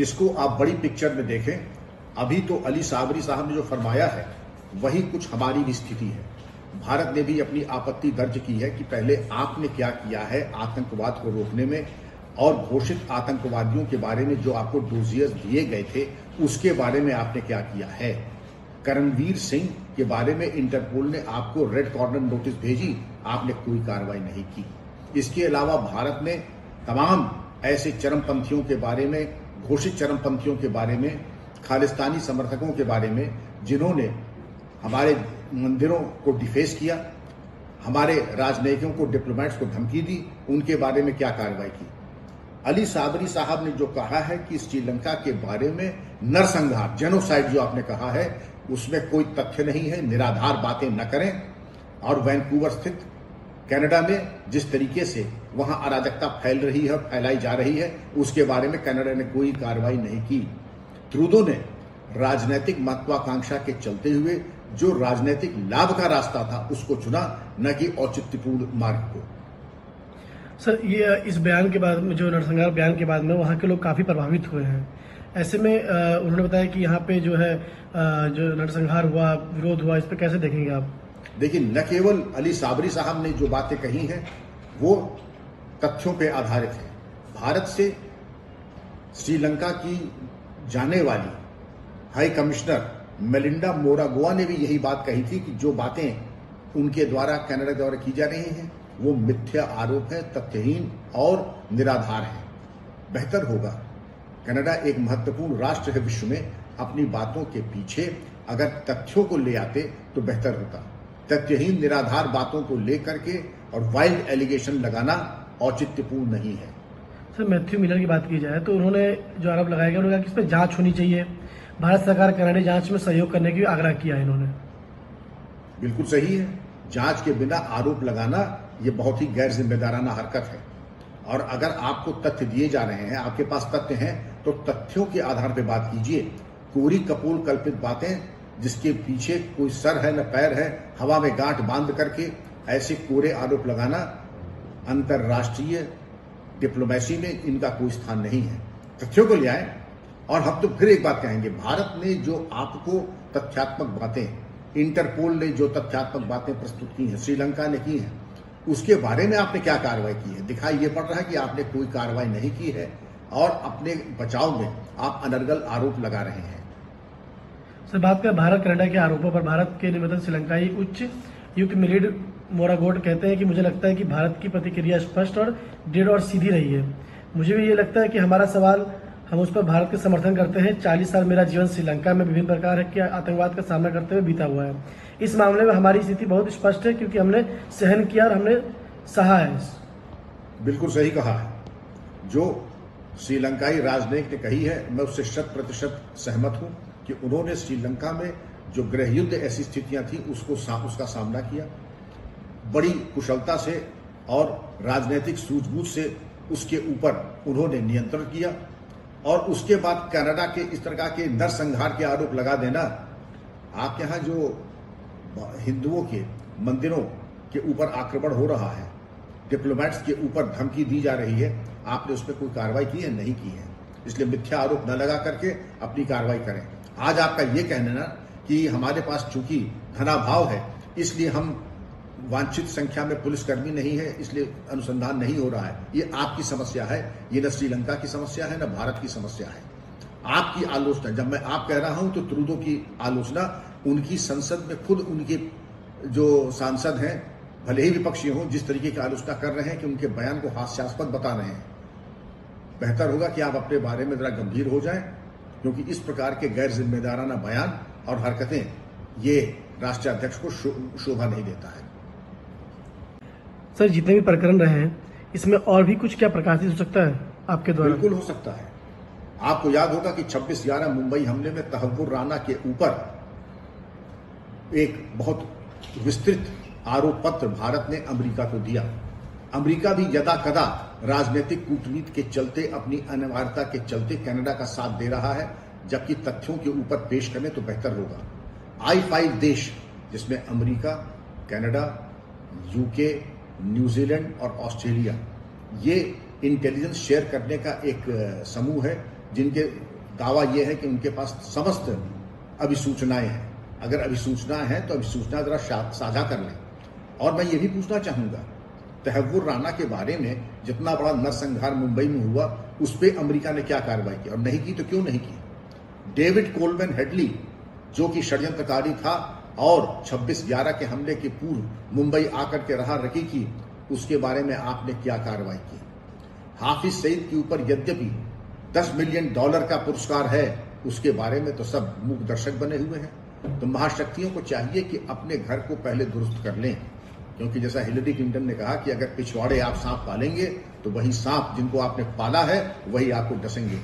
इसको आप बड़ी पिक्चर में देखें। अभी तो अली साबरी साहब ने जो फरमाया है वही कुछ हमारी भी स्थिति है। भारत ने भी अपनी आपत्ति दर्ज की है कि पहले आपने क्या किया है आतंकवाद को रोकने में, और घोषित आतंकवादियों के बारे में जो आपको डोजियर्स दिए गए थे उसके बारे में आपने क्या किया है। करणवीर सिंह के बारे में इंटरपोल ने आपको रेड कॉर्नर नोटिस भेजी, आपने कोई कार्रवाई नहीं की। इसके अलावा भारत ने तमाम ऐसे चरमपंथियों के बारे में, घोषित चरमपंथियों के बारे में, खालिस्तानी समर्थकों के बारे में जिन्होंने हमारे मंदिरों को डिफेस किया, हमारे राजनयिकों को, डिप्लोमेट्स को धमकी दी, उनके बारे में क्या कार्रवाई की। अली साबरी साहब ने जो कहा है कि श्रीलंका के बारे में नरसंहार, जेनोसाइड जो आपने कहा है, उसमें कोई तथ्य नहीं है। निराधार बातें न करें। और वैंकूवर स्थित कनाडा में जिस तरीके से वहां अराजकता फैल रही है, फैलाई जा रही है, उसके बारे में कनाडा ने कोई कार्रवाई नहीं की। ट्रूडो ने राजनीतिक महत्वाकांक्षा के चलते हुए जो राजनीतिक लाभ का रास्ता था उसको चुना, न कि औचित्यपूर्ण मार्ग को। सर, ये इस बयान के बाद में, जो नरसंहार बयान के बाद में वहाँ के लोग काफ़ी प्रभावित हुए हैं। ऐसे में उन्होंने बताया कि यहाँ पे जो है जो नरसंहार हुआ, विरोध हुआ, इस पर कैसे देखेंगे आप? देखिए, न केवल अली साबरी साहब ने जो बातें कही हैं वो तथ्यों पे आधारित है। भारत से श्रीलंका की जाने वाली हाई कमिश्नर मेलिंडा मोरागोआ ने भी यही बात कही थी कि जो बातें उनके द्वारा, कनाडा द्वारा की जा रही हैं वो मिथ्या आरोप है, तथ्यहीन और निराधार है। बेहतर होगा, कनाडा एक महत्वपूर्ण राष्ट्र है विश्व में, अपनी बातों के पीछे अगर तथ्यों को ले आते तो बेहतर होता। तथ्यहीन निराधार बातों को लेकर के और वाइल्ड एलिगेशन लगाना औचित्यपूर्ण नहीं है। सर, मैथ्यू मिलर की बात की जाए तो उन्होंने जो आरोप लगाया गया, उन्होंने कहा कि इस पर जांच होनी चाहिए। भारत सरकार कनाडा जांच में सहयोग करने की आग्रह किया है इन्होंने। बिल्कुल सही है। जांच के बिना आरोप लगाना ये बहुत ही गैर जिम्मेदाराना हरकत है। और अगर आपको तथ्य दिए जा रहे हैं, आपके पास तथ्य हैं, तो तथ्यों के आधार पर बात कीजिए। कोरी कपोल कल्पित बातें जिसके पीछे कोई सर है न पैर है, हवा में गांठ बांध करके ऐसे कोरे आरोप लगाना अंतर्राष्ट्रीय डिप्लोमेसी में इनका कोई स्थान नहीं है। तथ्यों को ले आए। और हम तो फिर एक बात कहेंगे, भारत ने जो आपको तथ्यात्मक बातें, इंटरपोल ने जो तथ्यात्मक बातें प्रस्तुत की हैं, श्रीलंका ने की हैं, उसके बारे में आपने क्या कार्रवाई की है? दिखाई ये पड़ रहा है कि आपने कोई कार्रवाई नहीं की है और अपने बचाव में आप अनर्गल आरोप लगा रहे हैं। सर, बात करें भारत कनाडा के आरोपों पर, भारत के निवेदन श्रीलंकाई उच्च युक्त मिलिड मोरागोट कहते हैं कि मुझे लगता है कि भारत की प्रतिक्रिया स्पष्ट और दृढ़ और सीधी रही है। मुझे भी ये लगता है कि हमारा सवाल, हम उस पर भारत के समर्थन करते हैं। 40 साल मेरा जीवन श्रीलंका में विभिन्न प्रकार के आतंकवाद का सामना करते हुए बीता हुआ है। इस मामले में हमारी स्थिति बहुत स्पष्ट है क्योंकि हमने सहन किया और हमने सहा है। बिल्कुल सही कहा है। जो श्रीलंकाई राजनयिक ने कही है, मैं उससे 100% सहमत हूं कि उन्होंने श्रीलंका में जो गृह युद्ध ऐसी स्थितियां थी उसका सामना किया, बड़ी कुशलता से और राजनीतिक सूझबूझ से उसके ऊपर उन्होंने नियंत्रण किया। और उसके बाद कनाडा के इस तरह के नरसंहार के आरोप लगा देना, आपके यहां जो हिंदुओं के मंदिरों के ऊपर आक्रमण हो रहा है, डिप्लोमेट्स के ऊपर धमकी दी जा रही है, आपने उस पर कोई कार्रवाई की है? नहीं की है। इसलिए मिथ्या आरोप न लगा करके अपनी कार्रवाई करें। आज आपका ये कहना कि हमारे पास चूंकि धनाभाव है इसलिए हम वांछित संख्या में पुलिसकर्मी नहीं है, इसलिए अनुसंधान नहीं हो रहा है, ये आपकी समस्या है। ये न श्रीलंका की समस्या है, न भारत की समस्या है। आपकी आलोचना, जब मैं आप कह रहा हूं तो ट्रूडो की आलोचना उनकी संसद में खुद उनके जो सांसद हैं, भले ही विपक्षी हों, जिस तरीके की आलोचना कर रहे हैं कि उनके बयान को हास्यास्पद बता रहे हैं। बेहतर होगा कि आप अपने बारे में जरा गंभीर हो जाएं, क्योंकि इस प्रकार के गैर जिम्मेदाराना बयान और हरकतें ये राष्ट्रीय अध्यक्ष को शोभा नहीं देता है। सर, जितने भी प्रकरण रहे हैं इसमें और भी कुछ क्या प्रकाशित हो सकता है आपके द्वारा? बिल्कुल हो सकता है। आपको याद होगा कि 26/11 मुंबई हमले में तहव्वुर राना के ऊपर एक बहुत विस्तृत आरोप पत्र भारत ने अमेरिका को दिया। अमेरिका भी यदा कदा राजनीतिक कूटनीति के चलते, अपनी अनिवार्यता के चलते कनाडा का साथ दे रहा है, जबकि तथ्यों के ऊपर पेश करें तो बेहतर होगा। I5 देश, जिसमें अमेरिका, कनाडा, यूके, न्यूजीलैंड और ऑस्ट्रेलिया, ये इंटेलिजेंस शेयर करने का एक समूह है जिनके दावा यह है कि उनके पास समस्त अभिसूचनाएं हैं। अगर अभिसूचना है तो अभिसूचना जरा साझा कर लें। और मैं ये भी पूछना चाहूंगा, तहव्वुर राणा के बारे में जितना बड़ा नरसंहार मुंबई में हुआ, उस पर अमेरिका ने क्या कार्रवाई की, और नहीं की तो क्यों नहीं की? डेविड कोलमैन हेडली, जो कि षड्यंत्रकारी था और 26/11 के हमले के पूर्व मुंबई आकर के रहा रखी की, उसके बारे में आपने क्या कार्रवाई की? हाफिज सईद के ऊपर यद्यपि $10 मिलियन का पुरस्कार है, उसके बारे में तो सब मूक दर्शक बने हुए हैं। तो महाशक्तियों को चाहिए कि अपने घर को पहले दुरुस्त कर लें, क्योंकि जैसा हिलरी क्लिंटन ने कहा कि अगर पिछवाड़े आप सांप पालेंगे तो वही सांप जिनको आपने पाला है वही आपको डसेंगे।